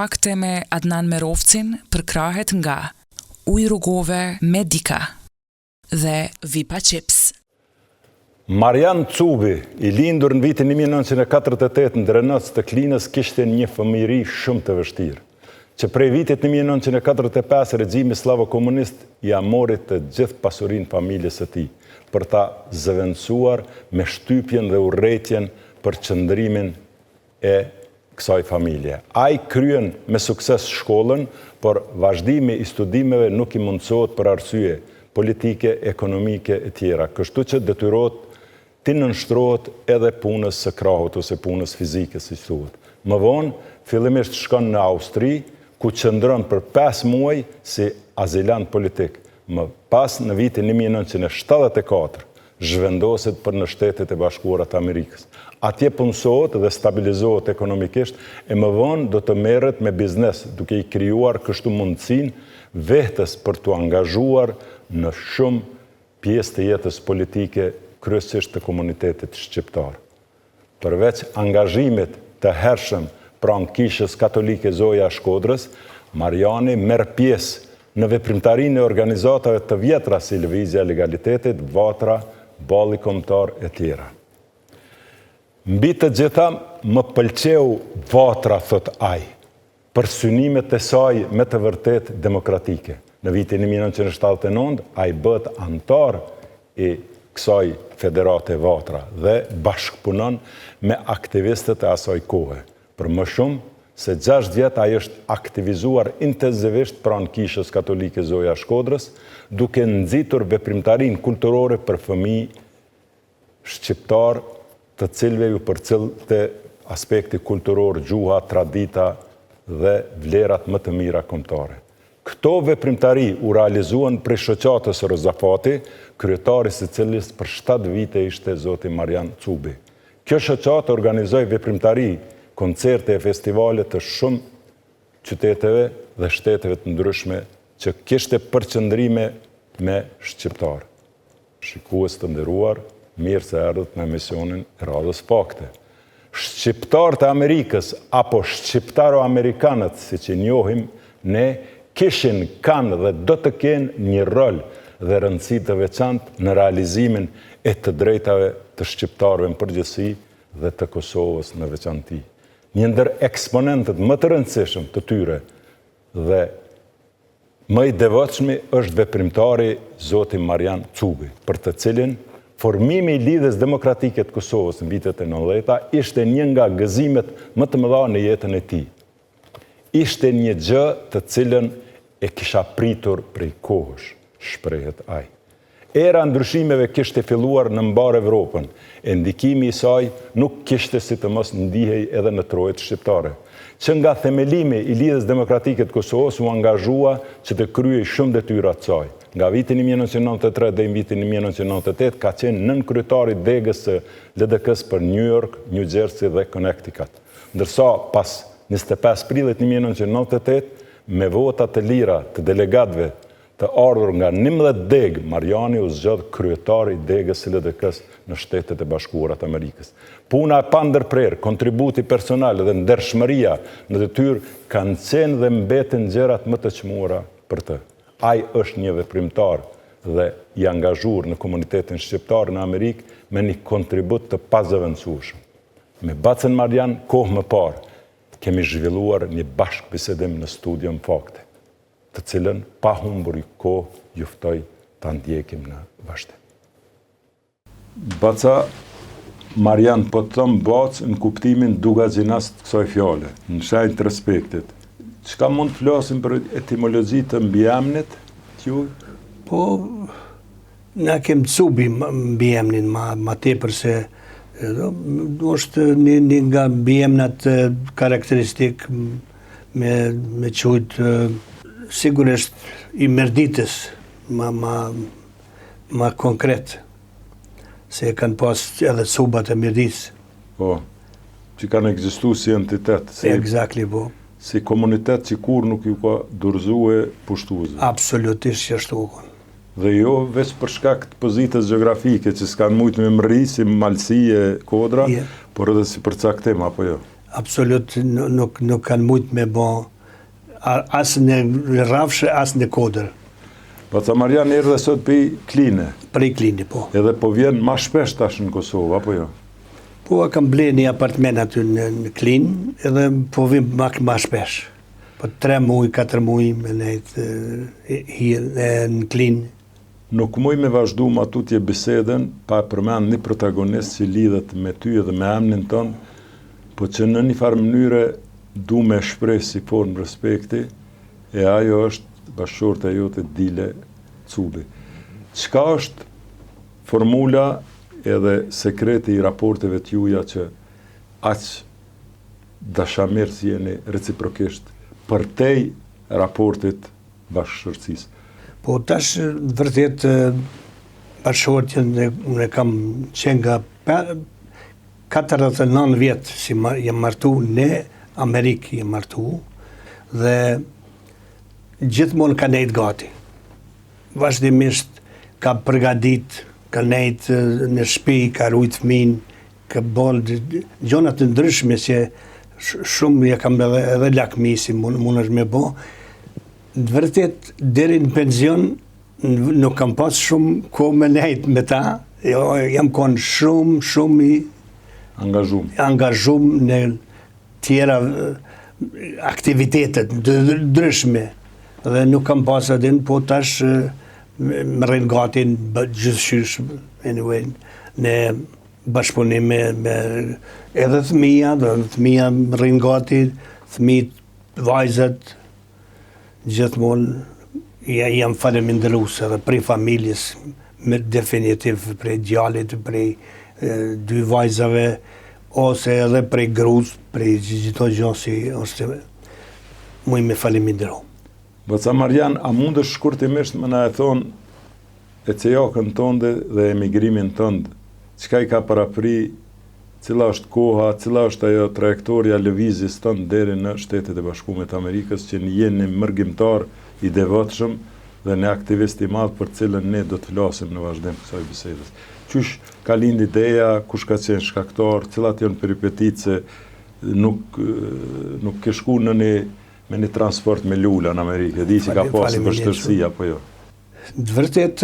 kontakte me Adnan Merovcin përkrahet nga ujë rrugove Medika dhe Vipa Chips. Marian Cubi, i lindur në vitin 1948 në Drenac të Klinës, kishte një fëmijëri shumë të vështirë, që prej vitit 1945 regjimi slavo-komunist ja mori të gjithë pasurinë familjes së tij, për ta zëvendësuar me shtypjen dhe urrëtitjen për qëndrimin e kësaj familje. Ai kryen me sukses shkollën, por vazhdimi i studimeve nuk i mundësohet për arsye politike, ekonomike e tjera, kështu që detyrohet të nënshtrohet edhe punës së krahut ose punës fizike, si thuhet. Më vonë, fillimisht shkon në Austri, ku qëndron për 5 muaj si azilant politik. Më pas, në vitin 1974, zhvendoset për në Shtetet e Bashkuara të Amerikës. Atje punësohet dhe stabilizohet ekonomikisht, e më vonë do të merret me biznes, duke i krijuar kështu mundësinë vetes për të angazhuar në shumë pjesë të jetës politike, kryesisht të komunitetit shqiptar. Përveç angazhimit të hershëm pranë Kishës Katolike Zoja Shkodrës, Mariani merr pjesë në veprimtarinë e organizatave të vjetra si Lëvizja e Legalitetit, Vatra, Balli Kombëtar e tjera. Mbi të gjitha më pëlqeu Vatra, thot ai, për synimet e saj me të vërtet demokratike. Në vitin 1979, ai bëhet antar i kësaj federate Vatra dhe bashkëpunon me aktivistët e asaj kohe. Për më shumë se 6 vjet ai është aktivizuar intensivisht pranë Kishës Katolike Zoja Shkodrës, duke nxitur veprimtarinë kulturore për fëmijë shqiptar, të cilëve ju përcillte aspekti kulturor, gjuha, tradita dhe vlerat më të mira kombëtare. Këto veprimtari u realizuan prej shoqatës Rozafati, kryetari së cilës për 7 vite ishte zoti Marian Cubi. Kjo shoqatë organizoi veprimtari, koncerte e festivale të shumë qyteteve dhe shteteve të ndryshme që kishte përqendrime me shqiptar. Shikues të nderuar, mirë se erdhët në emisionin e Radhës Fakte. Shqiptarët e Amerikës apo shqiptaro-amerikanët, siç i njohim ne, kishin, kanë dhe do të kenë një rol dhe rëndësi të veçantë në realizimin e të drejtave të shqiptarëve në përgjithësi dhe të Kosovës në veçanti. Një ndër eksponentët më të rëndësishëm të tyre dhe më i devotshmi është veprimtari zoti Marian Cubi, për të cilin formimi i lidhjes demokratike të Kosovës në vitet e 90-ta ishte një nga gëzimet më të mëdha në jetën e tij. Ishte një gjë të cilën e kisha pritur prej kohësh, shprehet ai. Era ndryshimeve kishte filluar në mbar Evropën, e ndikimi i saj nuk kishte si të mos ndihej edhe në trojet shqiptare, që nga themelimi i lidhjes demokratike të Kosovës u angazhua që të kryej shumë detyra të saj. Nga vitin 1993 dhe vitin 1998 ka qenë nënkryetari degës së LDK-s për New York, New Jersey dhe Connecticut. Ndërsa pas 25 prillit 1998, me vota të lira të delegatëve të ardhur nga 11 degë, Mariani u zgjodh kryetari i degës së LDK-s në Shtetet e Bashkuara të Amerikës. Puna e pandërprerë, kontributi personal dhe ndershmëria në detyrë kanë qenë dhe mbeten gjërat më të çmuara për të. Ai është një veprimtar dhe i angazhuar në komunitetin shqiptar në Amerikë me një kontribut të pazëvendësueshëm. Me Bacën Marian, kohë më parë, kemi zhvilluar një bashkëbisedim në Studion Fakte, të cilën pa humbur kohë ju ftoj ta ndjekim në vazhdim. Baca Marian, po të thëmë Bacë në kuptimin dugaxhinas të kësaj fjale, në shenjë të respektit. Çka mund të flasim për etimologji të mbiemrit t'ju? Po, na kem Cubi mbiemrin ma tepër se është një nga mbiemrat karakteristik me qujt sigurisht i Merditës ma konkret, se kanë pas edhe Cubat e Merditës. Po, që kanë ekzistuar si entitet. Exactly, po. Si komunitet që kur nuk ju ka dorëzuar pushtuesve. Absolutisht që ashtu. Dhe jo veç për shkak të pozitës gjeografike që s'kan mujt me mri si malësi e kodra, por edhe si përcaktim, apo jo? Absolut nuk kanë mujt me bo as në Rrafshë, as në Kodër. Baca Marian erdhe sot për Kline. Prej Kline, po. Edhe po vjen ma shpesh tash në Kosovë, apo jo? Po, kam ble një apartment aty në Klinë, edhe po vim ma shpesh. Po 3 muaj, 4 muaj me nejtë në Klinë. Nuk muj me vazhdu ma tutje biseden pa përmend një protagonist që lidhet me ty edhe me emnin ton, po që në një farë mënyre du me shprej si formë respekti, e ajo është bashkëshorta jote Dile Cubi. Çka është formula edhe sekreti i raporteve t'juja që aq dashamirës jeni reciprokisht për tej raportit bashkëshortësisë? Po tash vërtet bashkëshortjen unë kam qenë nga 49 vjetë si jam martu në Amerikë jam martu dhe gjithmonë ka nejtë gati. Vazhdimisht ka përgadit, ka nejtë në shtëpi, ka rujt fëmin, ka bolë gjonat të ndryshme që shumë ja kam edhe lakmi si mund është me bo. Në vërtet, deri në penzion, nuk kam pas shumë ko me nejtë me ta, jam konë shumë i angazhum në tjera aktivitetet ndryshme. Dhe nuk kam pas adin, po tash më rrinë gati në gjithëshysh, anyway, në bashkëpunim me edhe thëmija, dhe thëmija më rrinë gati, thëmijët, vajzat, gjithmonë jam faleminderues edhe prej familjes, me definitiv prej djalit, prej 2 vajzave, ose edhe prej gruz, prej gjitho gjosi, ose muj me faleminderu. Baca Marian, a mund është shkurtimisht më na e thonë e cejakën tënde dhe emigrimin tënd, çka i ka parapri, cila është koha, cila është ajo trajektoria lëvizjes tënd deri në Shtetet e Bashkuara të Amerikës, që jeni mërgjimtar i devotshëm dhe një aktivist i madh për cilën ne do të flasim në vazhdim të kësaj bisedës. Qysh ka lind ideja, kush ka qenë shkaktar, cilat janë peripetitë se nuk ke shku me një transport me lula në Amerikë, di që ka pasur vështirësi apo jo? Në vërtet,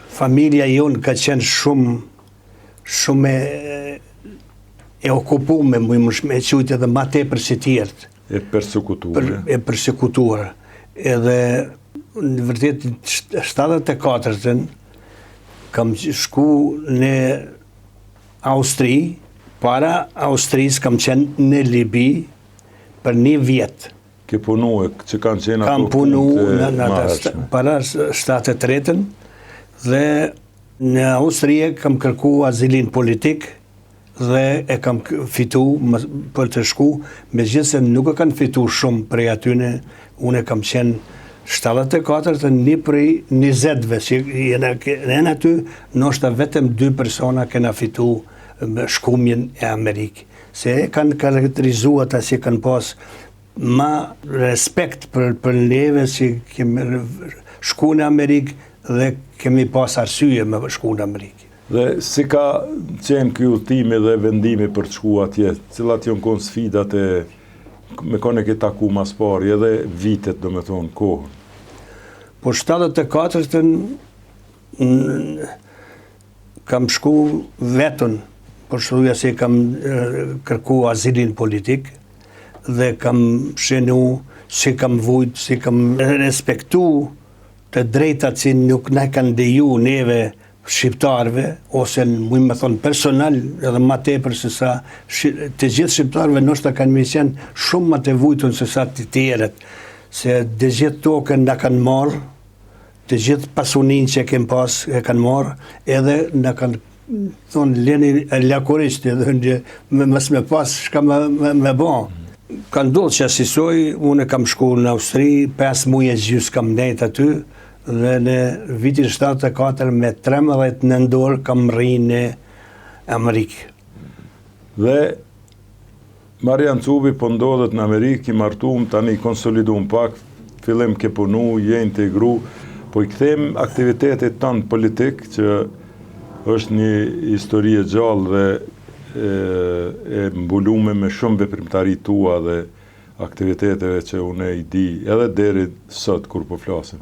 familja jonë ka qenë shumë e okupume, me qujtë edhe ma tepër si tjertë. E persekutuar. E persekutuar. Edhe, në vërtet, 74-ën, kam shku në Austri, para Austrisë kam qenë në Libi për 1 vjetë. Ke punu që kanë qenë kam punu para 73-ën dhe në Austrije kam kërku azilin politik dhe e kam fitu për të shku, me gjithë se nuk e kanë fitu shumë prej atyne, unë e kam qenë 74 të një prej 20-ve, që në aty, nështë vetëm 2 persona kena fitu shkumjen e Amerikë. Se kanë karakterizu ata si kanë pas ma respekt për neve si kemi shku në Amerikë dhe kemi pas arsye me shku në Amerikë. Dhe si ka qenë ky udhtimi dhe vendimi për të shku atje, cilat janë konë sfidat me kone ke taku mas pari, edhe vitet do me thonë kohën? Po 74-ën kam shku vetën, por shruja se kam kërku azilin politik dhe kam shenu, si kam vujt, si kam respektu të drejtat që nuk na kanë deju neve shqiptarve, ose mujmë me thonë personal, edhe ma tepër se sa të gjithë shqiptarve nështë kanë me qenë shumë ma të vujtun se sa të tjeret, se të gjithë tokën nga kanë marë, të gjithë pasunin që kemë pas e kanë marë, edhe nga kanë thonë leni lakurisht, edhe mësë me pas shka me bon. Ka ndodhë që asisoj, unë kam shku në Austri, 5 muje gjys kam nejt aty, dhe në vitin 74 me 13 nëndor kam rrinë në Amerikë. Dhe Marian Cubi po ndodhet në Amerikë, i martum, tani konsolidum pak, fillim ke punu, je integru, po i kthejmë aktivitetit tanë politik, që është një histori e gjallë dhe e mbulume me shumë veprimtari tua dhe aktiviteteve që unë i di edhe deri sot kur po flasim.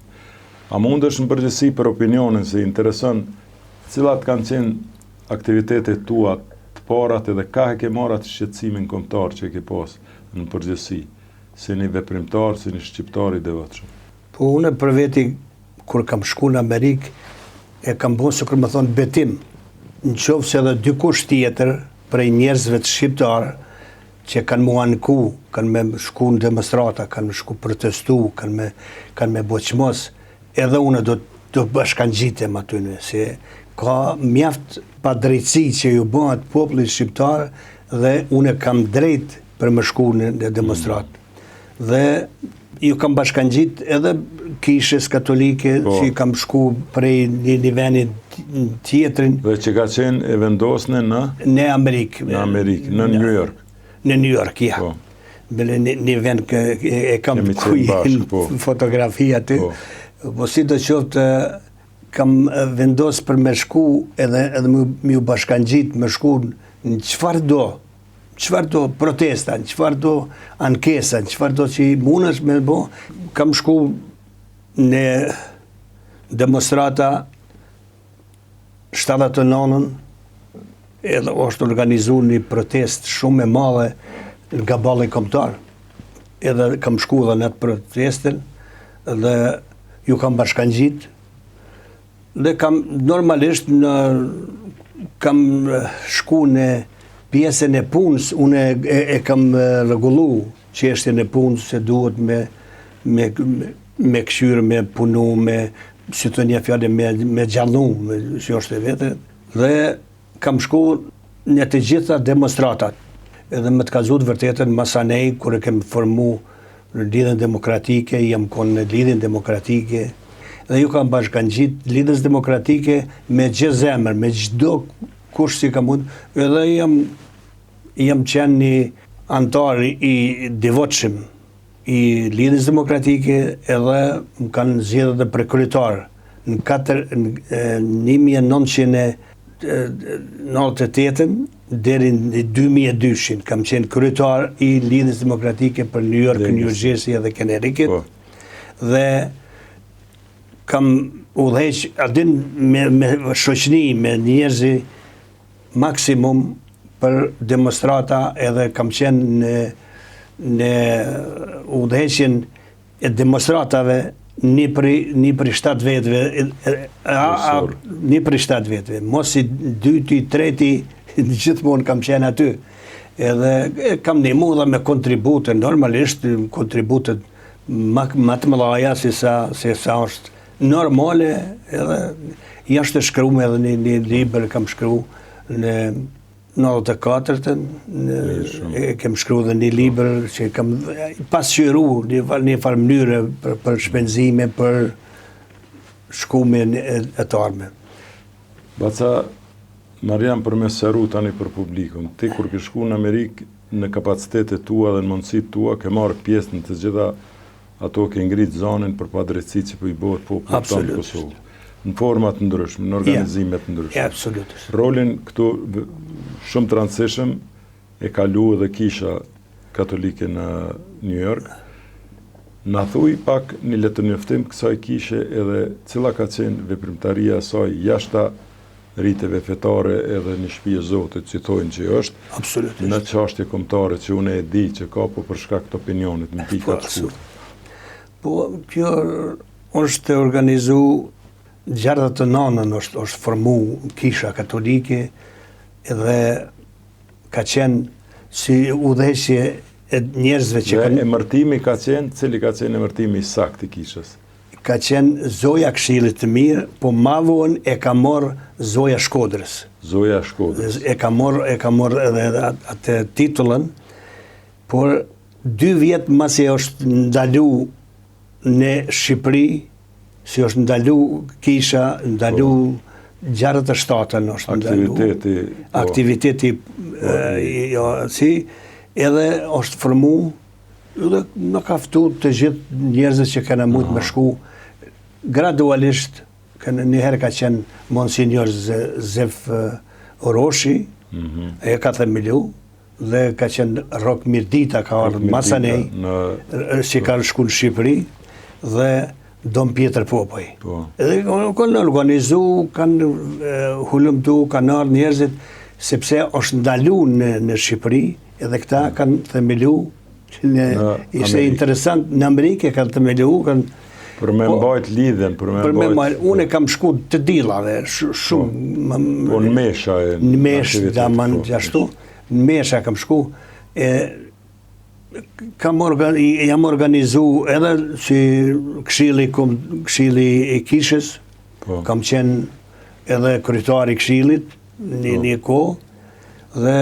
A mundesh në përgjithësi për opinionin se intereson cilat kanë qenë aktivitetet tua të parat edhe ka e ke marrë atë shqetësimin kombëtar që ke pas në përgjithësi, si një veprimtar, si një shqiptar i devotshëm? Po unë për veti, kur kam shku në Amerikë, e kam bon se kur më thonë betim, në qovë se edhe dikush tjetër prej njerëzve të shqiptarë që kanë mu anku, kanë me shku në demonstrata, kanë me shku protestu, kanë me boqmos, edhe unë do bashkangjitem atyne, se ka mjaft pa drejtësi që ju bëhat popullit shqiptar dhe unë kam drejt për më shku në demonstrat. Dhe ju kam bashkangjit edhe kishës katolike që kam shku prej një venit tjetrin. Dhe që ka qenë e vendosne në Amerikë. Në Amerikë, në New York. Në New York, ja. Bele një vend e kam kujin fotografi aty. Po si do qoftë kam vendos për me shku edhe më ju bashkangjit me shku në qëfar do protesta, në qëfar do ankesa, në qëfar do që mundesh me bo. Kam shku në demonstrata 79-ën, edhe është organizu një protest shumë e madhe nga balli kombëtar. Edhe kam shku dhe në atë protestin dhe ju kam bashkangjit dhe kam normalisht kam shku në pjesën e punës, unë e kam rregullu çështjen e punës se duhet me këshyrë, me punu, si të një fjallë, me gjallu, që është e vete. Dhe kam shku në të gjitha demonstratat, edhe me të kazut vërtetën masanej, kur e kem formu në lidhjen demokratike, jam konë në lidhjen demokratike, dhe ju kam bashkangjit lidhjes demokratike me gjithë zemër, me çdo kush si ka mund, edhe jam qenë një antar i devotshëm i lidhjes demokratike, edhe më kanë zgjedhur dhe për kryetar në 1998 deri në 2002 kam qenë kryetar i lidhjes demokratike për New York, New Jersey dhe Connecticut. Dhe kam udhëheq adin me shoqëni, me njerëzi maksimum për demonstrata, edhe kam qenë në udhëheqjen e demonstratave një për 7 vetëve, një për 7 vetëve, mos i 2, 3, gjithmonë kam qenë aty. Edhe kam ndihmu dhe me kontribute, normalisht kontributet më të mëdha se sa është normale, edhe jashtë të shkruam edhe një libër kam shkruar në 94-ën, kem shkruar dhe një libër që kam pasqyru një farë mënyre për shpenzime, për shkumin e të arme. Baca, Marian, për me sëru tani për publikun, ti kur ke shku në Amerikë, në kapacitetet tua dhe në mundësit tua, ke marrë pjesë në të gjitha ato ke ngritë zonin për padrejtësi që po i bëhet popullit tonë në Kosovë. Në format të ndryshme, në organizimet të ndryshme. Absolutisht. Rolin këtu shumë të rëndësishëm e kalu edhe kisha katolike në New York. Na thuj pak një letërnjoftim kësaj kishe edhe cila ka qenë veprimtaria saj jashta rriteve fetare edhe një shtëpi e Zotit, që thojnë që është. Absolutisht. Në çështje kombëtare që unë e di që ka, po për shkak të opinionit në pika të shkurtë. Po, kjo është organizu 69-ën është formu kisha katolike edhe ka qenë si udhëheqje e njerëzve që kanë... Dhe emërtimi ka qenë, cili ka qenë emërtimi i saktë i kishës? Ka qenë Zoja Këshillit të Mirë, po ma vonë e ka morë Zoja Shkodrës. Zoja Shkodrës. E ka morë edhe atë titullën, por 2 vjet masi është ndalu në Shqipëri, si është ndalu kisha, ndalu 67-ën është ndalu. Aktiviteti, edhe është formu, edhe në kaftu të gjithë njerëzit që kanë mujtë me shku, gradualisht, njëherë ka qenë Monsignor Zef Oroshi, e ka themilu, dhe ka qenë Rok Mirdita, ka ardhur Masanej, që kanë shku në Shqipëri, dhe Dom Pjetër Popoj. Edhe kanë organizu, kanë hulumtu, kanë ardhur njerëzit, sepse është ndalu në Shqipëri, edhe këta kanë themelu, ishte interesant, në Amerikë kanë themelu, për me mbajt lidhen, unë kam shku të dilave, shumë... Po në Mesha e... Në Mesha, gjashtu, në Mesha kam shku. Jam organizu edhe si këshili i Kishës, kam qenë edhe kryetari i këshilit, një kohë, dhe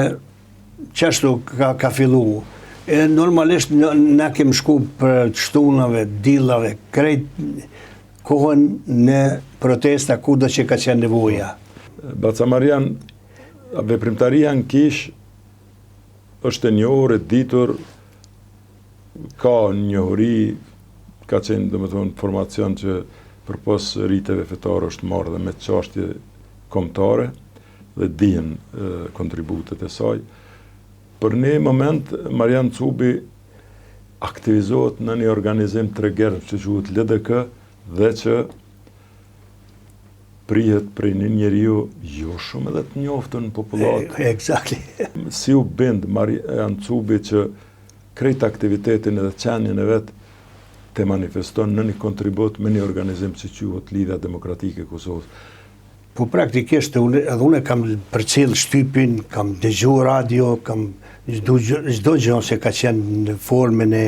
qashtu ka fillu. Normalisht na kem shku për shtunave, dillave, krejt kohën në protesta kudo që ka qenë nevoja. Baca Marian, veprimtaria në Kish është e njohur, e ditur, ka njohuri, ka qenë domethënë formacion që përpos rriteve fetare është marrë dhe me çështje kombëtare dhe dihen kontributet e saj. Për një moment, Marian Cubi aktivizohet në një organizim tregerë që quhet LDK dhe që prihet prej një njeriu jo shumë edhe të njoftën në popullat. Exactly. Si u bind Marian Cubi që krejt aktivitetin edhe qenjen e vetë të manifeston në një kontribut me një organizim që quhet Lidhja Demokratike e Kosovës. Po praktikisht edhe unë kam përcjell shtypin, kam dëgju radio, kam çdo gjë që ka qenë në formën e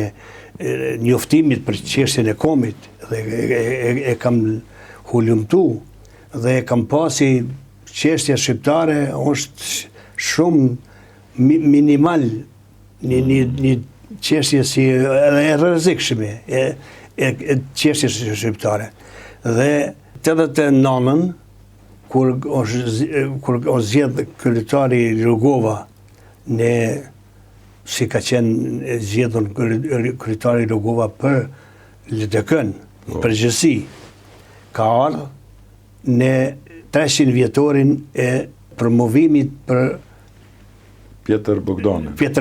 njoftimit për çështjen e komit dhe e kam hulumtu dhe e kam pasi çështja shqiptare është shumë minimal një çështje si e rrezikshme e çështjes shqiptare. Dhe 89-ën kur o zgjedh kryetari Rugova si ka qenë zgjedhur kryetari Rugova për LDK-n, përgjithësi, ka ardhur në 300 vjetorin e promovimit për Pjetër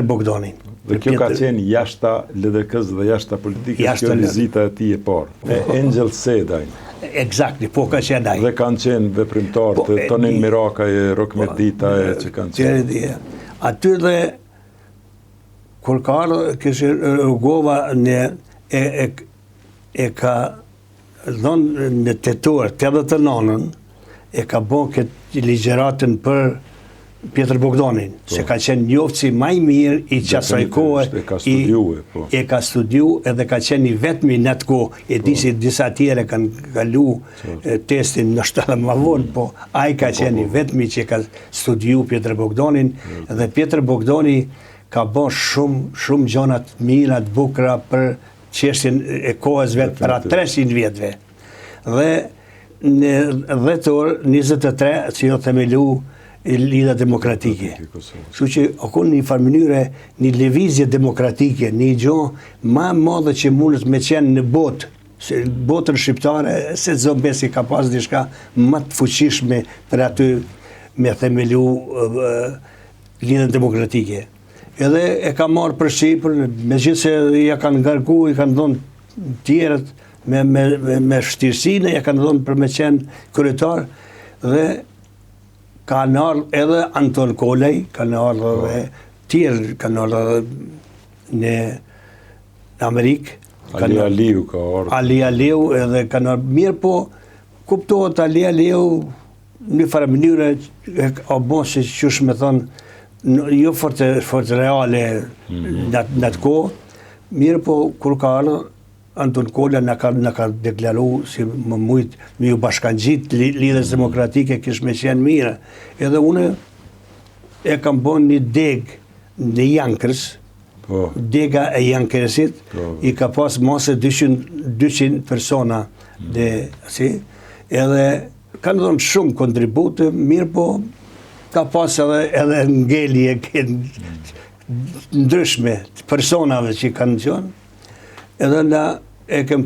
Bogdanin. Dhe kjo ka qenë jashta LDK-s dhe jashta politikës, kjo vizita e tij e parë. Angel Sedaj. Exactly, po ka qenë ai. Dhe kanë qenë veprimtar të Tonin Miraka e Rok Mirdita që kanë qenë. Aty dhe kur ka ardhur kishte Rugova e ka dhënë në tetor 89-ën e ka bën këtë ligjëratën për Pjetër Bogdanin, se ka qenë njoftësi më i mirë i qasaj kohe, e ka studiu edhe ka qenë i vetmi në atë kohë, e di si disa tjere kanë kalu testin në shtë më vonë, po ai ka qenë i vetmi që ka studiu Pjetër Bogdanin, dhe Pjetër Bogdani ka bën shumë gjëra të mira, të bukura për çështjen e kohës vetë para 300 vjetëve. Dhe në dhjetor 23 që jo themelu Lidhja Demokratike. Kështu që akon një farë mënyre një lëvizje demokratike, një gjë më e madhe që mundet me qenë në botë, se botën shqiptare se çdo besi ka pas diçka më të fuqishme për aty me themelu Lidhjen Demokratike. Edhe e ka marrë për Shqipër, megjithëse ja kanë ngarku, i kanë dhënë tjerët me vështirësinë, ja kanë dhënë për me qenë kryetar, dhe kanë ardhur edhe Anton Kolej, kanë ardhur edhe tjerë, kanë ardhur në Amerikë. Ali Aliu ka ardhur. Ali Aliu edhe kanë ardhur mirë, po kuptohet Ali Aliu në farë mënyre o bon se qysh me thonë, jo fort reale në atë kohë, mirë po kur ka ardhur Anton Kola në ka deklaru si më mujtë me ju bashkangjit Lidhjes Demokratike kish me qenë mire. Edhe une e kam bon një deg në Jankrës, dega e Jankrësit, i ka pas mase 200 persona, edhe kanë dhënë shumë kontribute, mirë po ka pas edhe ngelje ndryshme të personave që kanë qenë. Edhe na e kem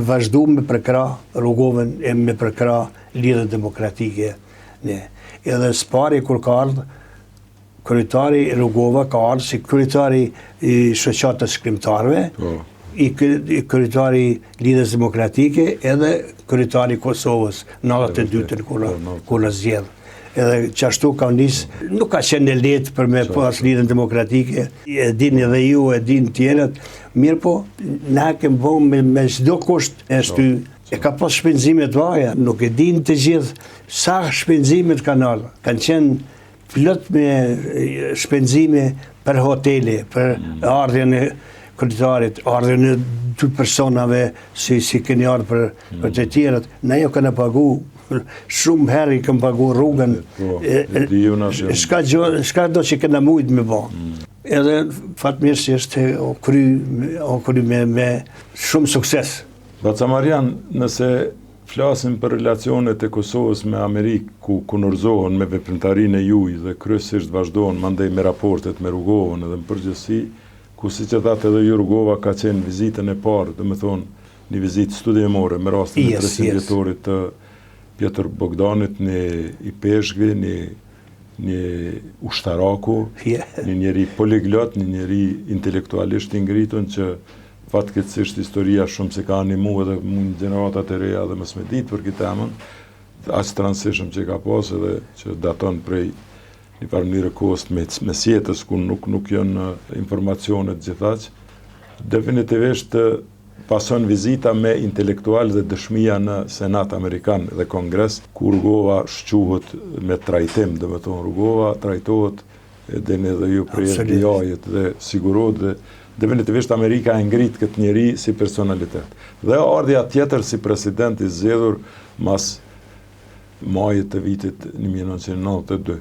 vazhdu me përkra Rugovën e me përkra Lidhjen Demokratike. Edhe spari kur ka ardhë, kryetari Rugova ka ardhur si kryetari i shoqatës shkrimtarëve, i kryetari Lidhjes Demokratike edhe kryetari Kosovës 92-ën kur na zgjedh. Edhe qashtu ka nuk ka qenë lehtë për me pas Lidhjen Demokratike, e dini edhe ju, e dini tjerët, mirë po, na kemi vënë me çdo kusht e shty. E ka pas shpenzime të vaja, nuk e din të gjithë sa shpenzimet kanë ardhur. Kanë qenë plot me shpenzime për hotele, për ardhjen e kryetarit, ardhjen e dy personave si keni ardhur për të tjerët. Na jo kanë pagu shumë herë i kanë pagu rrugën. Shka do që kena mujt me bo. Edhe fatmirësisht o kry me shumë sukses. Baca Marian, nëse flasim për relacionet e Kosovës me Amerikë, ku kunurzohen me veprimtarinë e juaj dhe kryesisht vazhdohen mandej me raportet me Rugovën edhe në përgjithësi, ku siç e thatë edhe ju Rugova ka qenë vizitën e parë, domethënë një vizitë studiemore me rastin e 300 vjetorit të Pjetër Bogdanit, i Peshkvi, një ushtaraku, një njeri poliglot, një njeri intelektualisht i ngritun që fatkeqësisht historia shumë se ka animu edhe mund gjeneratat e reja dhe mos me ditë për këtë temën, aq të rëndësishëm që ka pas edhe që daton prej një farë mënyrë kohës mes jetës ku nuk janë informacionet gjithaq. Definitivisht pason vizita me intelektual dhe dëshmia në Senat Amerikan dhe Kongres, ku Rugova shquhet me trajtim, dhe me thonë Rugova trajtohet edhe edhe ju prej FBI-t dhe sigurohet dhe definitivisht Amerika e ngrit këtë njeri si personalitet. Dhe ardhja tjetër si president i zgjedhur mas majit të vitit 1992.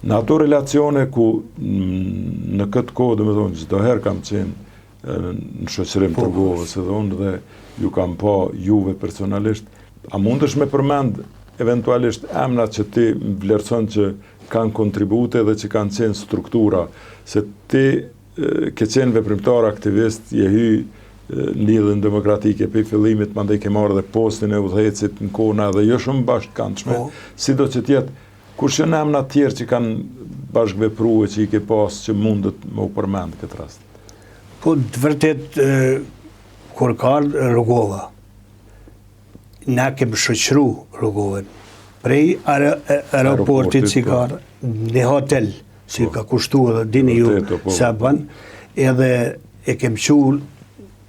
Në ato relacione ku në këtë kohë, dhe me thonë, çdo herë kam qenë në shoqërim të Rugovës edhe unë dhe ju kam pa juve personalisht, a mundesh me përmend eventualisht emrat që ti vlerëson që kanë kontribute dhe që kanë qenë struktura, se ti ke qenë veprimtar aktivist, je hy në Lidhjen Demokratike për fillimit, mandej ke marrë dhe postin e udhëhecit në kohën edhe jo shumë bashkëkëndshme, sido që tjetë, kush janë emra të tjerë që kanë bashkëvepruar që i ke pas që mundet me u përmend këtë rast? Po të vërtet kur ka ardhur Rugova, na kemi shoqëru Rugovën prej aeroportit që ka në hotel, si ka kushtu edhe dini ju sa ban, edhe e kem qur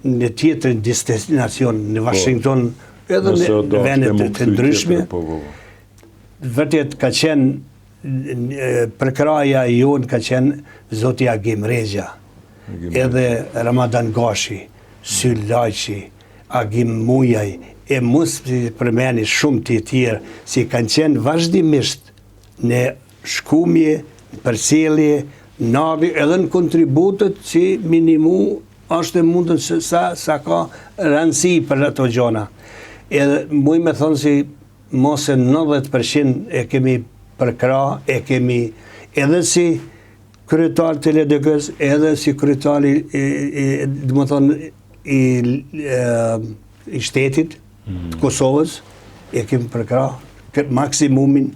në tjetër destinacion në Washington, edhe në vendet të ndryshme. Vërtet ka qenë, përkraja jonë ka qenë Zoti Agim Regja, edhe Ramadan Gashi, Syl Lajqi, Agim Mujaj, e mos përmeni shumë të tjerë, si kanë qenë vazhdimisht në shkumje, përcjellje, navi, edhe në kontributet që minimu është e mundën sa ka rëndësi për ato gjona. Edhe muj me thonë si mos e 90% e kemi përkra, e kemi edhe si kryetar të LDK-s, edhe si kryetari i shtetit të Kosovës, e kemi përkra maksimumin,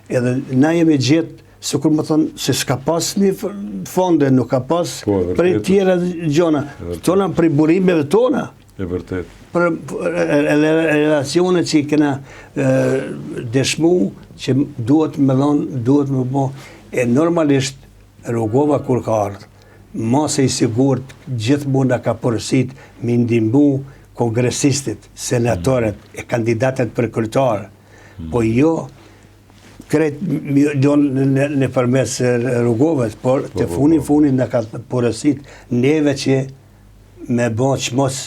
edhe na jemi gjithë se kur më thonë se s'ka pas një fonde, nuk ka pas prej tjera gjona, tona prej burimeve tona. E vërtet. Për relacionet që i kena dëshmu që duhet me dhonë, duhet me bo, e normalisht Rugova kur ka ardhë, mase i sigurt gjithmonë ka përësit me ndihmu kongresistit, senatorët e kandidatet për kryetar, po jo kretë në përmes Rugovës, por të funin në ka përësit neve që me bo qmos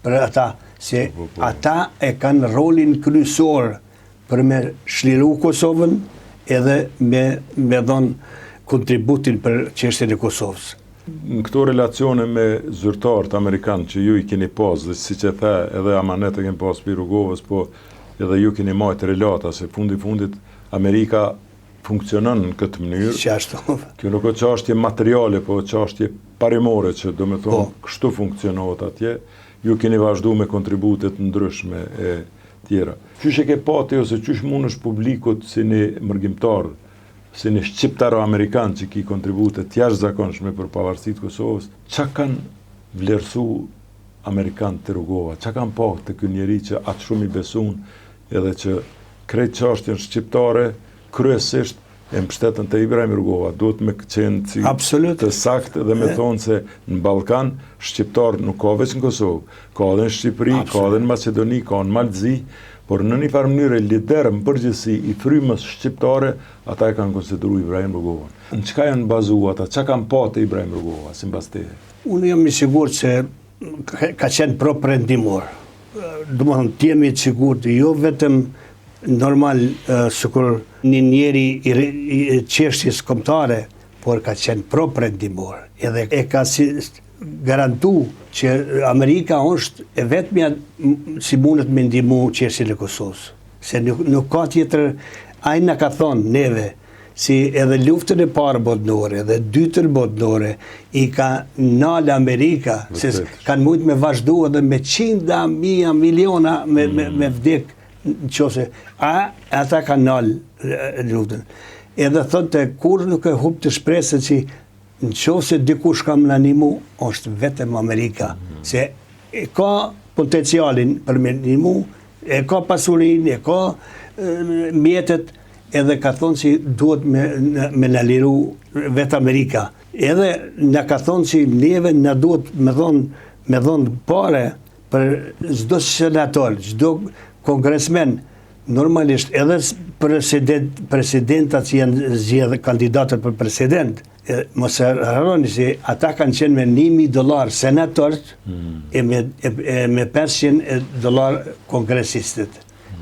për ata, se ata e kanë rolin kryesor për me shliru Kosovën edhe me dhonë kontributin për çështjen e Kosovës. Në këto relacione me zyrtarët amerikanë që ju i keni pas, dhe si që the edhe amanet e keni pas për Rugovës, po edhe ju keni majtë relata, se fundit Amerika funksionon në këtë mënyrë. Qashtu. Kjo nuk o çështje materiale, po çështje parimore që do me thonë kështu funksionohet atje, ju keni vazhdu me kontributet ndryshme e tjera. Qysh e ke pati ose qysh mund është publikut si një mërgjimtar si një shqiptaro-amerikan që ki kontribute t'jashtë-zakonshme për pavarësitë të Kosovës, çka kanë vlerësu Amerikanë të Rugova, çka kanë pa të ky njeri që atë shumë i besun edhe që krejt çështjen shqiptare kryesisht e mbështetën te Ibrahim Rugova, duhet me qenë të saktë dhe me thonë se në Ballkan shqiptar nuk ka veç në Kosovë, ka edhe në Shqipëri, ka edhe në Macedoni, ka në Malzi, por në një farë mënyrë lider në përgjithësi i frymës shqiptare, ata e kanë konsideruar Ibrahim Rugova. Në çka janë bazuar ata, çka kanë pa te Ibrahim Rugova, sipas teje? Unë jam i sigurt se ka qenë propërendimor. Domethënë ti jemi i sigurt, jo vetëm normal sikur një njeri i çështjes kombëtare, por ka qenë propërendimor. Edhe e ka garantu që Amerika është e vetmja si mundet me ndihmu çështjen e Kosovës. Se nuk ka tjetër, ai na ka thonë neve, si edhe luftën e parë botnore, edhe dytën botnore, i ka nalë Amerika, se kanë mujtë me vazhdu edhe me 100.000 miliona me vdek, nëse ata kanë nalë luftën. Edhe thotë kur nuk e hub të shpresën që nëse dikush ka më ndihmu, është vetëm Amerika, se e ka potencialin për me ndihmu, e ka pasurinë, e ka mjetet, edhe ka thonë si duhet me na liru vetë Amerika. Edhe na ka thonë si neve na duhet me thonë pare për çdo senator, çdo kongresmen, normalisht edhe presidentat që janë zgjedhë kandidatët për president. Mos e harroni se ata kanë qenë me $1.000 senatorët e me $500 kongresistët.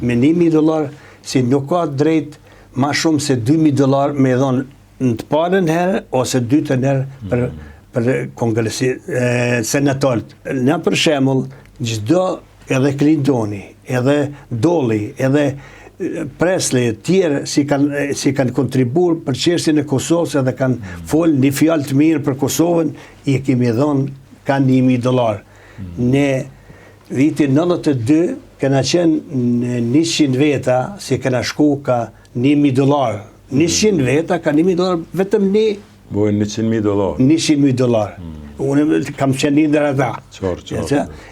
Me $1.000 si nuk ka drejt ma shumë se $2.000 me dhonë në të parën herë ose dytën herë për senatorët. Na për shembull, çdo edhe Clintoni, edhe Dolly, edhe Presley, tjerë si kanë kontribuar për çështjen e Kosovës edhe kanë folë një fjalë të mirë për Kosovën, i kemi dhënë kanë $1.000. Në vitin 92 kena qenë në 100 veta, si kena shku ka $1.000. 100 veta ka $1.000, vetëm një bojnë $100.000. $100.000. Unë kam qenë ndër ata.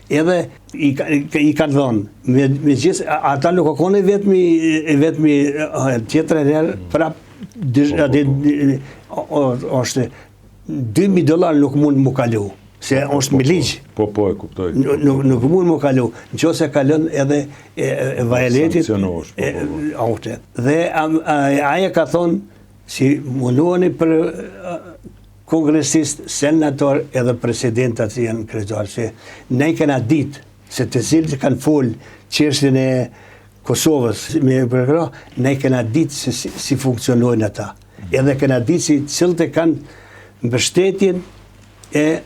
Edhe i kanë dhënë. Me gjithë, ata nuk kanë vetëmi tjetër herë prap është $2.000 nuk mund më kalu. Se është me ligj. Po e kuptoj. Nuk mund më kalu. Nëse kalon edhe vajaletit. Dhe aja ka thonë si munduani për kongresist, senator edhe presidentat që janë kryetar, se ne kena ditë se të cilët kanë folë çështjen e Kosovës me përkra, ne kena ditë se si funksionojnë ata. Edhe kena ditë si cilët e kanë mbështetjen e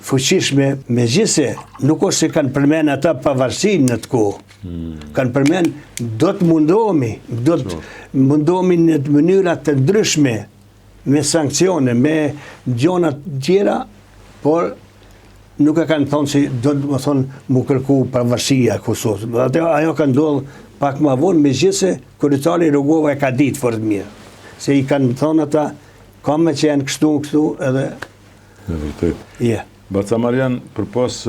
fuqishme, megjithse nuk është se kanë përmend ata pavarësinë në të kohë. Kanë përmend do të mundohemi në mënyra të ndryshme, me sankcione, me gjona tjera, por nuk e kanë thonë si do të më thonë mu kërku pavarësia e Kosovës. Ajo ka ndodhur pak më vonë, megjithse kryetari Rugova e ka ditë fort mirë. Se i kanë thonë ata, ka me që janë kështu edhe. Në vërtet. Baca Marian, përpos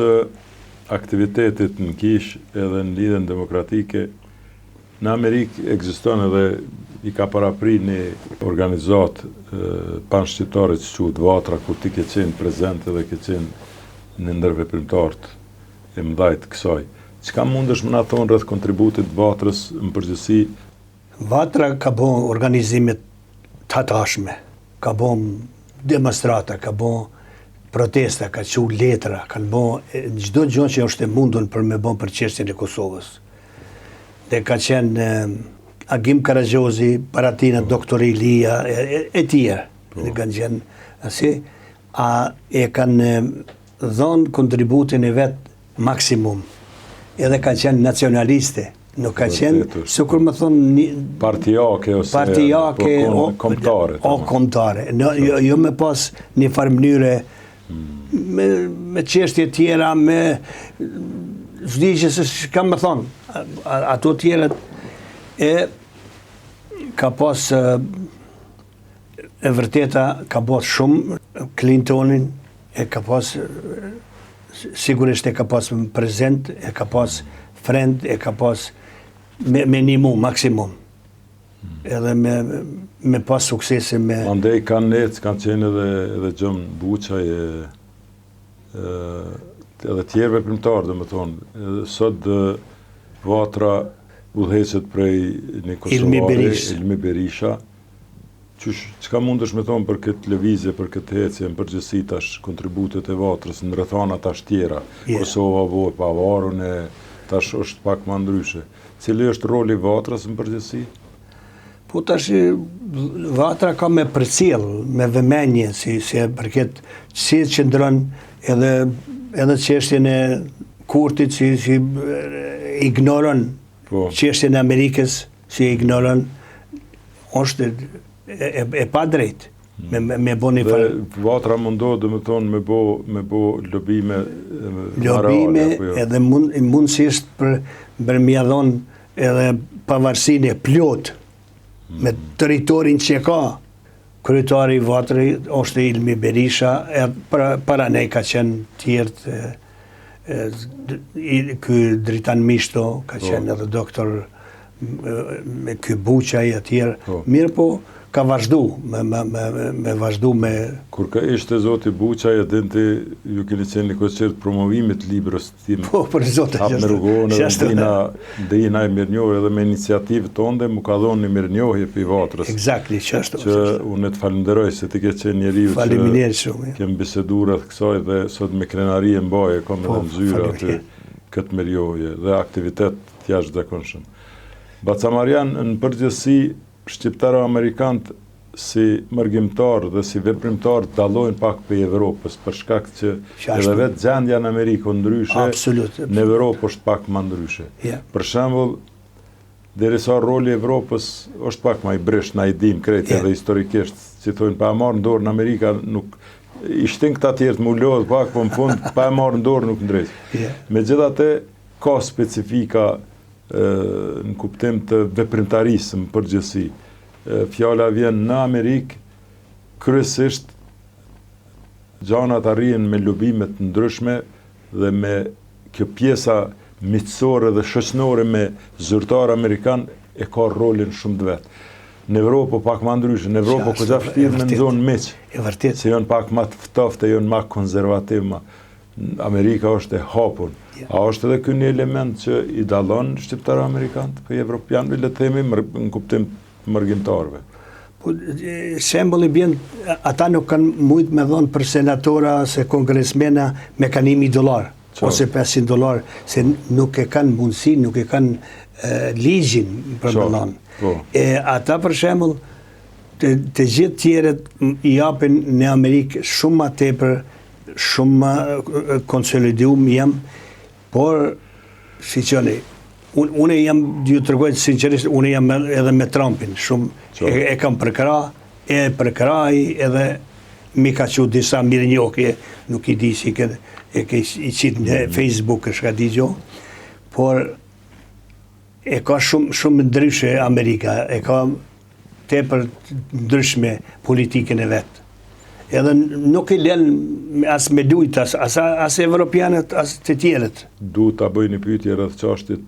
aktivitetit në Kish edhe në lidhjen demokratike, në Amerikë ekziston edhe i ka parapri një organizat panshqiptare që quhet Vatra, ku ti ke qenë prezent edhe ke qenë në ndërveprimtarët e mëdhajt kësaj. Çka mundesh më na thonë rreth kontributit Vatrës në përgjithësi? Vatra ka bën organizime të hatashme, ka bën demonstrata, ka bën protesta, ka qu letra, kanë bën çdo gjë që është e mundur për me bën për çështjen e Kosovës. Dhe ka qenë Agim Karagjozi, Paratina, Doktor Ilia, e tjerë. Dhe kanë qenë asi, e kanë dhënë kontributin e vetë maksimum. Edhe kanë qenë nacionaliste. Nuk ka qenë, sikur më thonë... Partijake ose kombëtare. Kombëtare. Jo me pas një farë mënyre me çështje tjera, me zhdigje se kam më thonë. Ato tjera e ka pas e vërteta ka bërë shumë, Clintonin e ka pas, sigurisht e ka pas prezent, e ka pas friend, e ka pas minimum, maksimum. Edhe me pas suksese me... Andej kanë qenë edhe John Buçaj, edhe tjerë veprimtarë, dhe më thonë, sot vatra udhëheqet prej një kosovari, Ilmi Berisha. Çka mundesh me thonë për këtë lëvizje, për këtë ecje, në përgjithësi tash kontributet e vatrës në rrethana tash tjera. Kosova vojë pavarur, tash është pak më ndryshe. Cili është roli i vatrës në përgjithësi? Po tash vatra ka me përcjell, me vëmendje, si përket si qëndron edhe çështjen e Kurtit, si ignoron çështjen e Amerikës, si ignoron, është e pa drejt me bo një farë. Vatra mundohet, dhe me thonë, me bo lobime edhe mundësisht për mjadhon edhe pavarësinë e plot me territorin që ka. Kryetari i vatrës është Ilmi Berisha, para ne ka qenë tjertë, ky Dritan Mishto, ka qenë edhe doktor, ky Buçaj e tjerë. Mirë po, ka vazhdu, me vazhdu me... Kur ka ishte zoti Buçaj, dinti, ju keni qenë një koncert promovimit librës tim. Po, për zote, hapë me rrugohën, dhe ina e mirënjohje, edhe me iniciativë tonde, mu ka dhonë një mirënjohje për i vatrës. Exactly, qashtu. Që unë të falenderoj, se ti ke qenë njeriu që kem bisedur atë kësaj, dhe sot me krenari e mbaje, kom edhe mëzyra aty këtë mirënjohje, dhe aktivitet jashtëzakonshëm. Bacamarian, në përgjithësi, shqiptarë amerikanët si mërgjimtar dhe si veprimtar dallojnë pak për Evropës, për shkak që edhe vetë gjendja në Amerikë ndryshe, në Evropë është pak më ndryshe. Për shembull, derisa roli i Evropës është pak më i brisht, na i dim krejt edhe historikisht, si thonë pa marrë në dorë në Amerika, nuk ishtin këta tjerë të mullohet pak, po në fund pa e marrë në dorë nuk ndrejt. Megjithatë ka specifika në kuptim të veprimtarisë në përgjithësi. Fjala vjen në Amerikë, kryesisht gjanat arrin me lobimet ndryshme dhe me kjo pjesa miqësore dhe shoqënore me zyrtar amerikan e ka rolin shumë të vet. Në Evropë pak më ndryshe, në Evropë ka vështirë me zonë miq. Se janë pak më të ftoftë, janë më konservativ. Amerika është e hapur. A është edhe ky një element që i dallon shqiptarë amerikanët për evropianëve, le të themi në kuptim mërgjimtarëve? Po shembulli bjen, ata nuk kanë mujt me dhonë për senatora ose kongresmena me kanë $1,000 ose $500, se nuk e kanë mundësi, nuk e kanë ligjin për me dhonë. Ata për shembull, të gjithë tjerët i japin në Amerikë shumë më tepër, shumë më konsoliduar jam, por, si qëni, unë jam, ju të rëgojtë sinqerisht, unë jam edhe me Trumpin, shumë, e kam përkraj, edhe mi ka që disa mirë njohje, nuk i di si e ke i qitë në Facebook, është ka di gjo, por e ka shumë ndryshe Amerika, e ka tepër ndryshme politikën e vetë. Edhe nuk i lën as me lujt, as evropianët, as të tjerët. Duhet ta bëj një pyetje rreth çështjes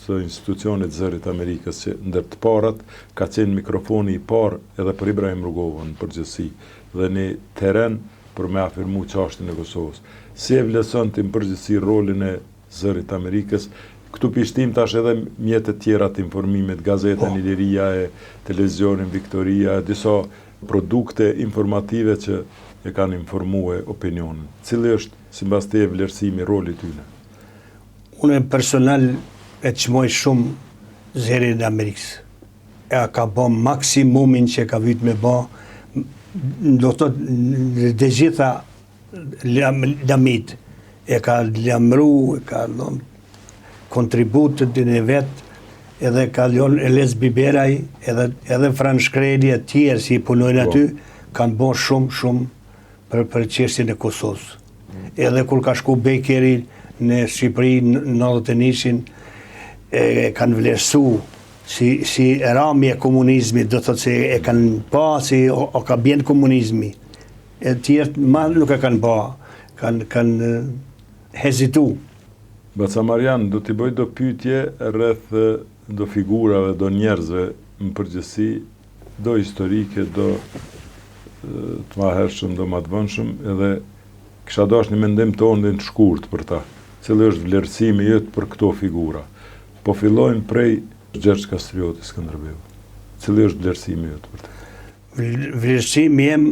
së institucionit Zërit Amerikës, që ndër të parat ka qenë mikrofoni i parë edhe për Ibrahim Rugovën në përgjithësi dhe një terren për me afirmu çështjen e Kosovës. Si e vlerëson ti në përgjithësi rolin e Zërit Amerikës? Këtu pishtim tash edhe mjetet tjera të informimit, gazetën Iliria, televizionin Viktoria, disa produkte informative që e kanë informue opinionin. Cili është, sipas teje, vlerësimi, roli tyne? Unë personal e çmoj shumë Zërin e Amerikës. E ka bë maksimumin që ka vit me bë, do të thotë të gjitha lamit. E ka lamru, e ka dhënë kontributet e vet, edhe ka lënë Eles Biberaj, edhe Fran Shkreli e tjerë si punojnë aty, kanë bërë shumë për çështjen e Kosovës. Edhe kur ka shku Bekeri në Shqipëri në 91-shin, kanë vlerësu si rami e komunizmit, do thotë se e kanë pa si o ka bjen komunizmi. E tjertë ma nuk e kanë pa, kanë hezitu. Baca Marian, do t'i bëj do pyetje rreth do figurave, do njerëzve në përgjithësi, do historike, do të mahershëm, do ma të vëndshëm, edhe kisha dash një mendim tonë të shkurt për ta, cili është vlerësimi jëtë për këto figura. Po fillojmë prej Gjergj Kastrioti Skënderbeu. Cili është vlerësimi jëtë për ta? Vlerësimi jem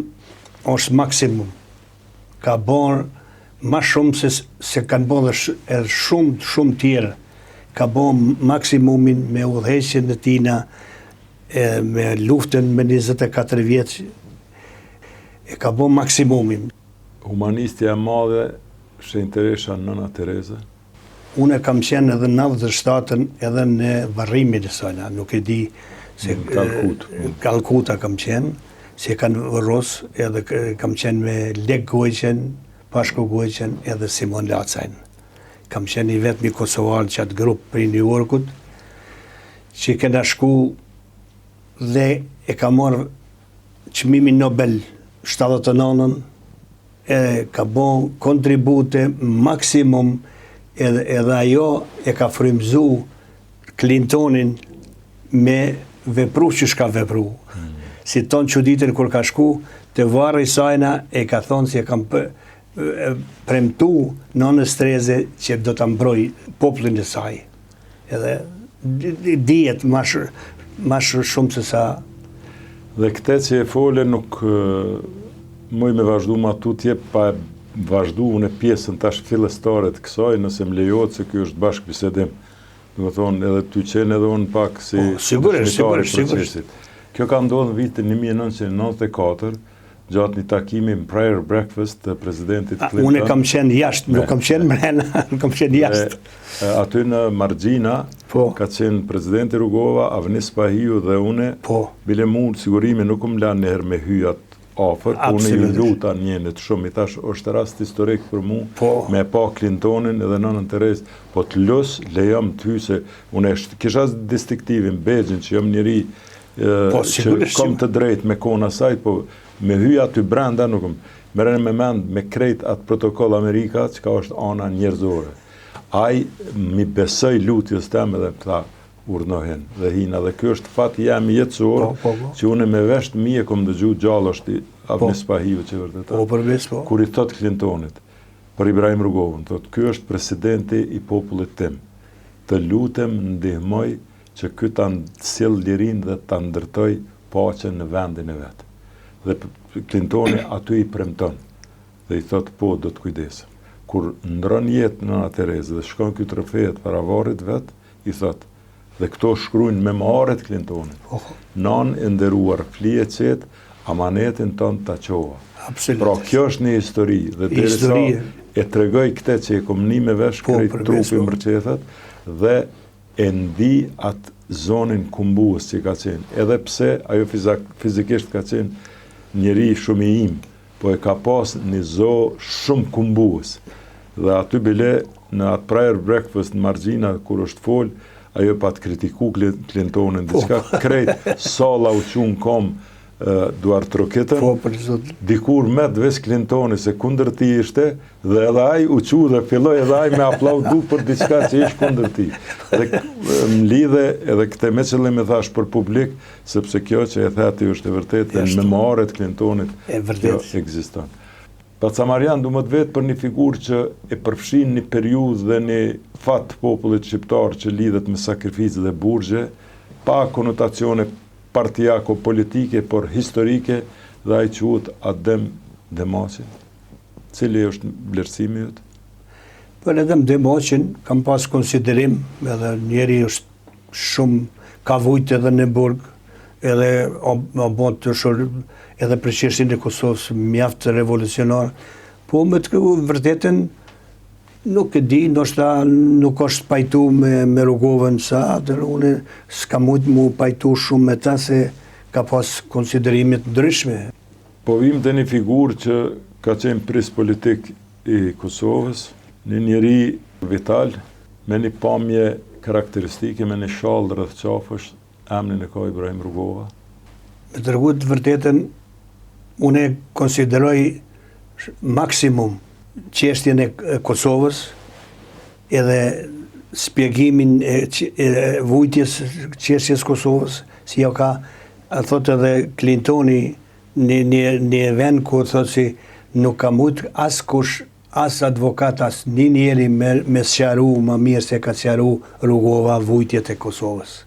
është maksimum. Ka bërë ma shumë se kanë bërë edhe shumë tjerë. Ka bërë maksimumin me udhëheqjen e tina, me luftën me 24 vjeç. E ka bërë maksimumin. Humanistja e madhe Shenjtë Teresha, Nëna Tereza. Unë kam qenë edhe në 97-ën edhe në varrimin e sajna, nuk e di se Kalkuta kam qenë, se kanë vërros, edhe kam qenë me Lek Gojqen, Pashko Gojqen edhe Simon Lacajn. Kam qenë i vetëmi kosovar që atë grupë për New Yorkut, që kena shku dhe e ka morë çmimin Nobel 79-ën, e ka bon kontribute maksimum edhe ajo e ka frymëzu Clintonin me vepru që shka vepru. Si ton çuditën kur ka shku, të varri sajna e ka thonë se kam premtu nënës Tereze që do të mbroj popullin e saj. Edhe dihet ma shumë se sa. Dhe këte që e fole nuk mëj me vazhdu ma tutje, pa vazhdu unë e pjesën tash fillestare të kësaj, nëse më lejohet se kjo është bashkë bisedim. Dhe më thonë, edhe ty qenë edhe unë pak si sigurisht. Kjo ka ndodhë në vitin 1994, gjatë një takimi në prayer breakfast të presidentit Clinton. Unë kam qenë jashtë, nuk kam qenë mrena, nuk kam qenë jashtë. Aty në Margjina, ka qenë presidenti Rugova, Avnis Pahiu dhe une, bile mund sigurimi nuk më lanë njëherë me hyjat afer, unë ju luta njënit shumë, i tash është rast historik për mu, me pa Clintonin edhe Nënën Terezë, po të lus, lejëm të hy se, unë kisha distinktivin, Begjin, që jam njëri, që kom të drejt me kona saj, po me hyja të brenda nuk më rënë me mend me krejt atë protokoll Amerika, që ka është ana njerëzore. Ai mi besoj lutjes teme dhe këta urnohen dhe hina, dhe kjo është fati jam jetësor, që unë me vesht mije kom dëgju gjallë është Avnis Pahiu që vërtetë, kur i thot Clintonit, për Ibrahim Rugovën, thot, kjo është presidenti i popullit tim, të lutem ndihmoj që ky ta sjell lirin dhe ta ndërtoj paqen në vendin e vetë. Dhe Clintoni aty i premton, dhe i thot, po, do të kujdesem. Kur ndron jetë Nëna Terezë dhe shkon ky trofejet para varrit vetë, i thot, dhe këto shkrujnë me maret Clintonit. Nan e nderuar flije qetë, amanetin tonë të qova. Pra kjo është një histori, dhe derisa e tregoj këte që e kom një me vesh krejt trupi mërqethet, dhe e ndi atë zonin kumbuës që ka qenë. Edhe pse ajo fizikisht ka qenë njëri shumë i im, po e ka pas një zo shumë kumbuës. Dhe aty bile në atë prayer breakfast në Margjina, kur është folë, ajo pa të kritiku Clintonin, diçka krejt sala u qunë kom duar troketën, dikur me dves Clintoni se kundër ti ishte, dhe edhe aj u qu dhe filloj edhe aj me aplaudu për diçka që ishte kundër ti. Dhe më lidhe edhe këte me qëllim e thash për publik, sepse kjo që e theti është e vërtet, dhe në memoaret Clintonit kjo ekziston. Baca Marian, du më të vetë për një figurë që e përfshin një periudhë dhe një fat popullit shqiptar që lidhet me sakrificë dhe burgje, pa konotacione partijako-politike, por historike, dhe ai quhet Adem Demaçi. Cili është vlerësimi jot? Për Adem Demaçin kam pas konsiderim, edhe njeri është shumë, ka vujt edhe në burg, edhe edhe për qështjen e Kosovës mjaft revolucionar, po me të vërtetën nuk e di, ndoshta nuk është pajtu me Rugovën sa, dhe unë s'ka mujtë mu pajtu shumë me ta se ka pas konsiderimit ndryshme. Po vim dhe një figurë që ka qenë pris politik i Kosovës, një njeri vital, me një pamje karakteristike, me një shallë rreth qafësh, emnin e ka Ibrahim Rugova? Me të rregu të vërtetën, unë e konsideroj maksimum çështjen e Kosovës edhe spjegimin e vujtjes çështjes Kosovës, si jo ka, thotë edhe Clintoni një vend ku thotë si nuk ka mujt askush, as advokat, as një njeri me sqaru më mirë se ka sqaru Rugova vujtjet e Kosovës.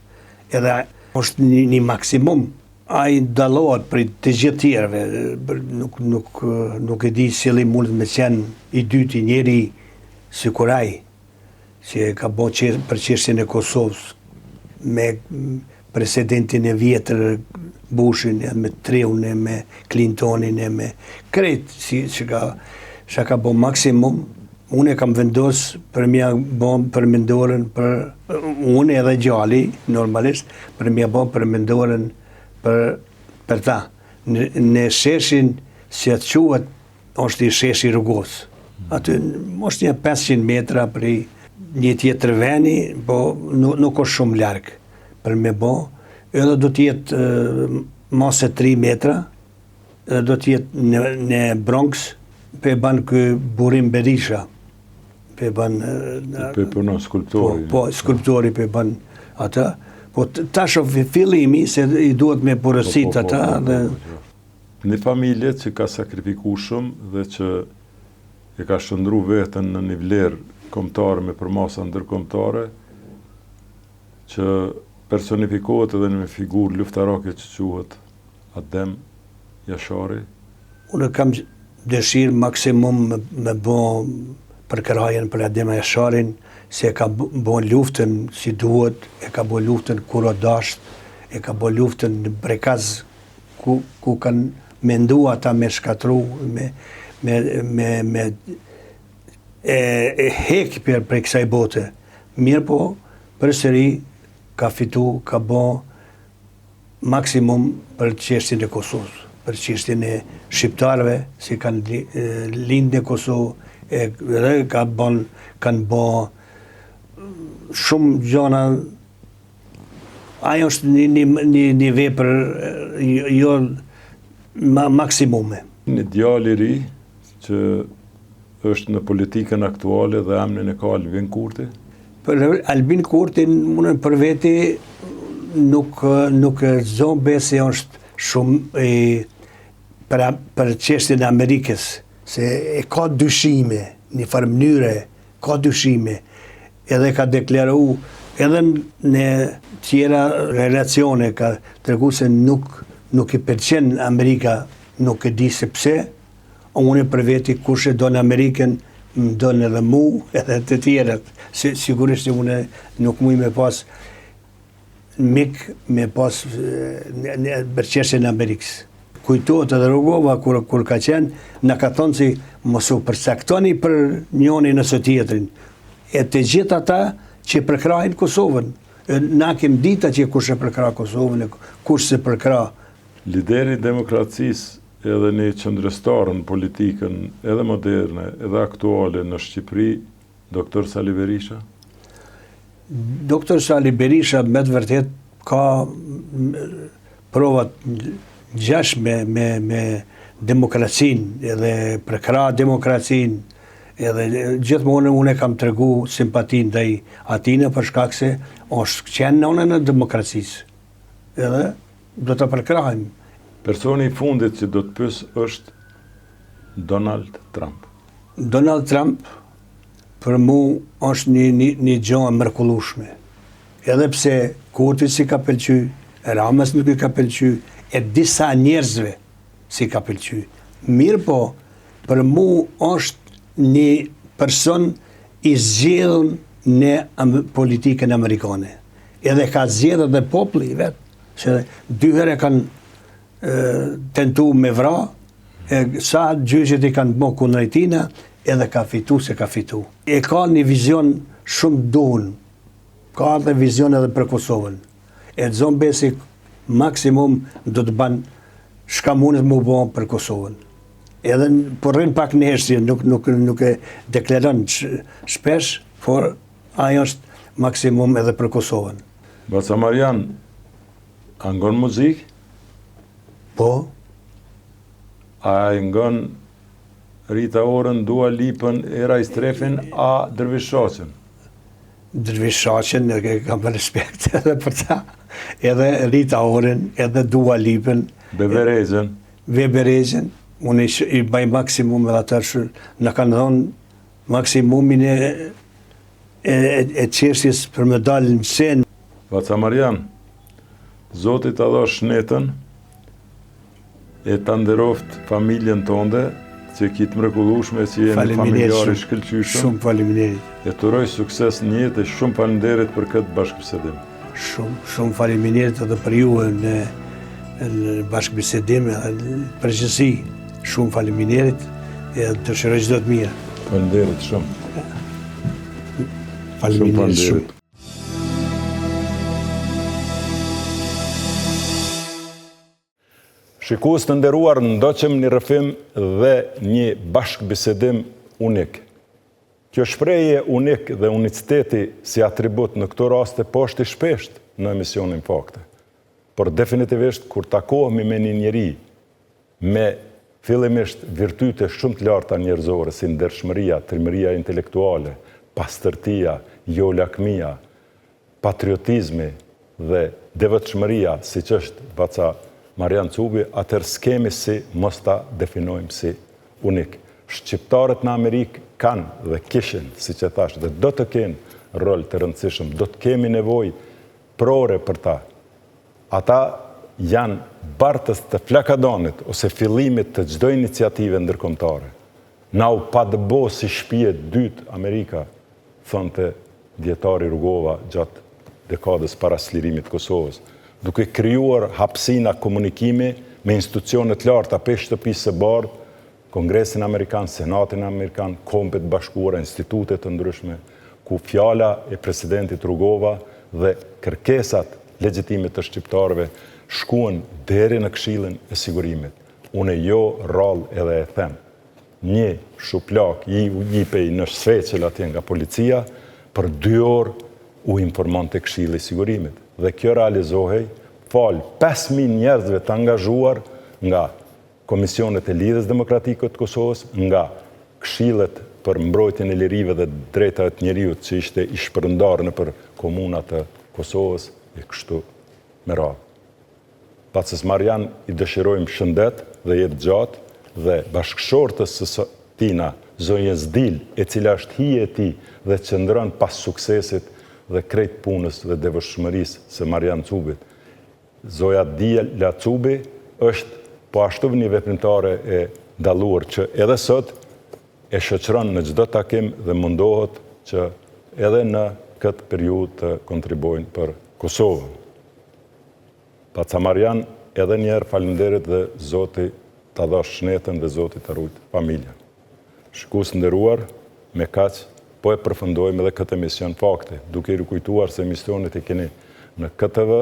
Edhe është një maksimum. Ai dallohet prej të gjithë tjerëve, nuk e di cili mund me qenë i dyti njeri sikur ai, që ka bërë për çështjen e Kosovës me presidentin e vjetër Bushin, me Treun, me Clintonin, me krejt, që ka bërë maksimum. Unë e kam vendos për mja bërë përmendoren unë edhe gjalli, normalisht, për mja bërë përmendoren për ta. Në sheshin që të quhet, është i sheshi Rrugos. Aty është një 500 metra për një tjetër veni, po nuk është shumë largë për me bo. Edhe do t'jetë mase 3 metra, edhe do t'jetë në Bronx, pe ban kë Burim Berisha. Pe ban... Pe punon skulptori. Po, skulptori pe ban ata. Po tash fillimi se i duhet me porësit ata dhe... Një familje që ka sakrifiku shumë dhe që e ka shëndru vetën në një vlerë kombëtare me përmasa ndërkombëtare, që personifikohet edhe në një figurë luftarake që quhet Adem Jashari. Unë kam dëshirë maksimum me bo përkrajen për Adem Jasharin, se ka bo luftën si duhet, e ka bo luftën kur o dasht, e ka bo luftën në Brekaz, ku kanë mendu ata me shkatru, me hek për kësaj bote. Mirë po, përsëri ka fitu, ka bo maksimum për çështjen e Kosovës, për çështjen e shqiptarëve, si kanë lindë në Kosovë, edhe kanë bo shumë gjona. Ajo është një vepër jo maksimume. Një djalë i ri që është në politikën aktuale dhe emrin e ka Albin Kurti? Për Albin Kurtin, unë për veti nuk zonë se është shumë për çështjen e Amerikës, se e ka dyshime, një farë mënyre, ka dyshime, edhe ka deklaru, edhe në tjera relacione ka tregu se nuk i pëlqen Amerika, nuk e di se pse, unë për veti kush e do në Amerikën, më donë edhe mu, edhe të tjerët. Sigurisht unë nuk muj me pas mik, me pas për çështjen e Amerikës. Kujtohet edhe Rugova, kur ka qenë, në ka thonë si mos u përcaktoni për njoni nësë tjetrin. E të gjithë ata që përkrahin Kosovën. Na kem dita që kush e përkra Kosovën, kush se përkra. Lideri demokracisë edhe një qëndrëstarë në politikën edhe moderne, edhe aktuale në Shqipëri, Dr. Sali Berisha? Dr. Sali Berisha me të vërtet ka provat gjash me demokracin, edhe përkra demokracin, edhe gjithmonë unë kam tregu simpatin dhe atine për shkak se është qenë në demokracisë. Edhe do të përkrahim. Personi i fundit që do të pyes është Donald Trump. Donald Trump për mu është një gjë e mrekullueshme. Edhe pse Kurti si ka pëlqy, Ramës nuk i ka pëlqy, e disa njerëzve si ka pëlqy. Mirë po, për mu është një person i zgjedhur në politikën amerikane. Edhe ka zgjedhur dhe populli vetë, që dy herë kanë tentu me vra, sa gjyqet i kanë bo kundrejtina, edhe ka fitu se ka fitu. E ka një vizion shumë duhun, ka dhe vizion edhe për Kosovën. E të zonë besi maksimum do të banë shka mundet mu bo për Kosovën. Edhe por rrin pak në heshtje, nuk e deklaron shpesh, por ajo është maksimum edhe për Kosovën. Baca Marian, A ngon muzik? Po, A ngon Rita Orën, Dua Lipën, Era Istrefin, a Dervish Shaqen? Dervish Shaqen, e kam respekt edhe për ta. Edhe Rita Orën, edhe Dua Lipën. Beberezën? Beberezën. Unë i baj maksimum edhe atër në kanë dhonë maksimumin e qesjes për me dalë në sen. Vaca Marian, Zotit ta dha shnetën e ta nderoft familjen tënde, që kitë mrekullueshme që jeni familjari shkëlqyshëm. Shumë faleminderit. E të uroj sukses në jetë e shumë faleminderit për këtë bashkëbisedim. Shumë faleminderit edhe për ju në bashkëbisedim, në përgjithësi. Shumë faleminderit e të dëshiroj çdo të mirë. Faleminderit shumë. Faleminderit shumë. Shikues të nderuar, ndoqëm një rrëfim dhe një bashkëbisedim unik. Kjo shprehje unik dhe uniciteti si atribut në këto raste po është i shpesht në emisionin Fakte. Por definitivisht, kur takohemi me një njeri me fillimisht virtyte shumë të larta njerëzore, si ndershmëria, trimëria intelektuale, pastërtia, jolakmia, patriotizmi dhe devotshmëria, siç është Vaca Marian Cubi, atër s'kemi si mos ta definojmë si unik. Shqiptarët në Amerikë kanë dhe kishin, si që thash, dhe do të kenë rol të rëndësishëm, do të kemi nevojë prore për ta. Ata janë bartës të flakadonit ose fillimit të çdo iniciative ndërkombëtare. Na u padëbo si shtëpia e dytë Amerika, thonte dietari Rugova gjatë dekadës para slirimit të Kosovës, duke krijuar hapësina komunikimi me institucionet larta pe shtëpisë së bardhë, Kongresin Amerikan, Senatin Amerikan, Kombet Bashkuara, institutet të ndryshme, ku fjala e presidentit Rugova dhe kërkesat legjitime të shqiptarëve shkuan deri në Këshillin e Sigurimit. Unë jo rrallë edhe e them. Një shuplak i jipej në Shveqel atje nga policia, për 2 orë u informon të Këshilli i Sigurimit. Dhe kjo realizohej falë 5.000 njerëzve të angazhuar nga Komisionet e Lidhjes Demokratike të Kosovës, nga Këshillet për mbrojtjen e lirive dhe drejtat e njeriut që ishte i shpërndarë në për komunat të Kosovës e kështu me radhë. Pacës Marian i dëshirojmë shëndet dhe jetë gjatë dhe bashkëshortës së tina, zonjë Zdil, e cila është hije e tij dhe qëndron pas suksesit dhe krejt punës dhe devotshmërisë së Marian Cubit. Zoja Dila Cubi është po ashtu një veprimtare e dalluar që edhe sot e shoqëron në çdo takim dhe mundohet që edhe në këtë periudhë të kontribuojnë për Kosovën. Vaca Marian, edhe njerë faleminderit dhe Zoti ta dhash shnetën dhe Zoti ta ruajt familjen. Shikues nderuar, me kaq po e përfundojmë edhe këtë emision Fakte, duke i rikujtuar se emisionet e keni në KTV,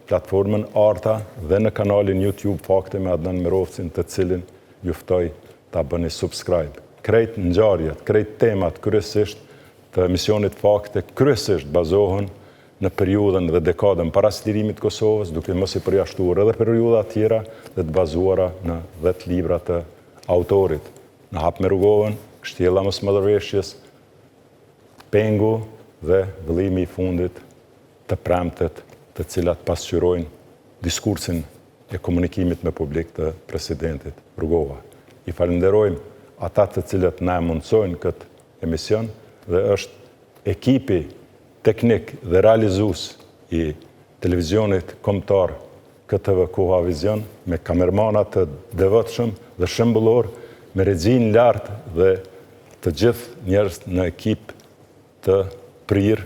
platformën Arta dhe në kanalin YouTube Fakte me Adnan Mirovcin, të cilin ju ftoj ta bëni subscribe. Krejt ngjarjet, krejt temat kryesisht të emisionit Fakte kryesisht bazohen në periudhën dhe dekadën para slirimit të Kosovës, duke mos i përjashtuar edhe periudha tjera dhe të bazuara në 10 libra të autorit. Në Hap me Rugovën, Kështjella mos mëdhërveshjes, Pengu dhe Vëllimi i fundit, të premtet, të cilat pasqyrojnë diskursin e komunikimit me publik të presidentit Rugova. I falenderojmë ata të cilët na e mundsojnë këtë emision dhe është ekipi teknik dhe realizues i televizionit kombëtar KTV Koha Vizion, me kamermana të devotshëm dhe shembullor, me regjin lartë dhe të gjithë njerëz në ekip të prirë,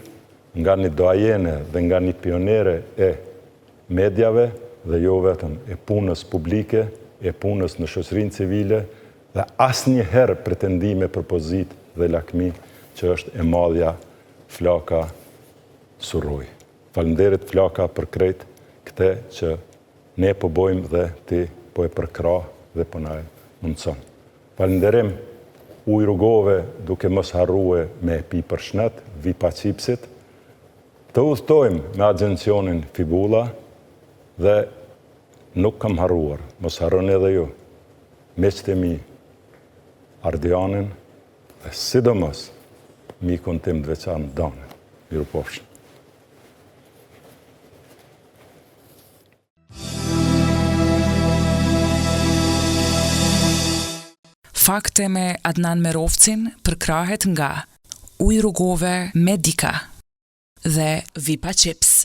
nga një doajene dhe nga një pionere e medjave dhe jo vetëm e punës publike, e punës në shoqërinë civile dhe asnjëherë pretendime për pozitë dhe lakmi që është e madhja Flaka Surroj. Faleminderit Flaka për krejt këte që ne po bojmë dhe ti po e përkrah dhe po na e mundson. Falenderim Ujë Rugove duke mos harrue me pi për shnet, vi pa qipsit. Të udhtojmë me agencionin Fibula, Dhe nuk kam harruar, mos harroni edhe ju, miqtë e mi, Ardianin, dhe sidomos mikun tim të veçantë Danin. Mirupafshim. Fakte me Adnan Merovcin përkrahet nga Ujë Rrugove me Dika dhe Vipa Chips.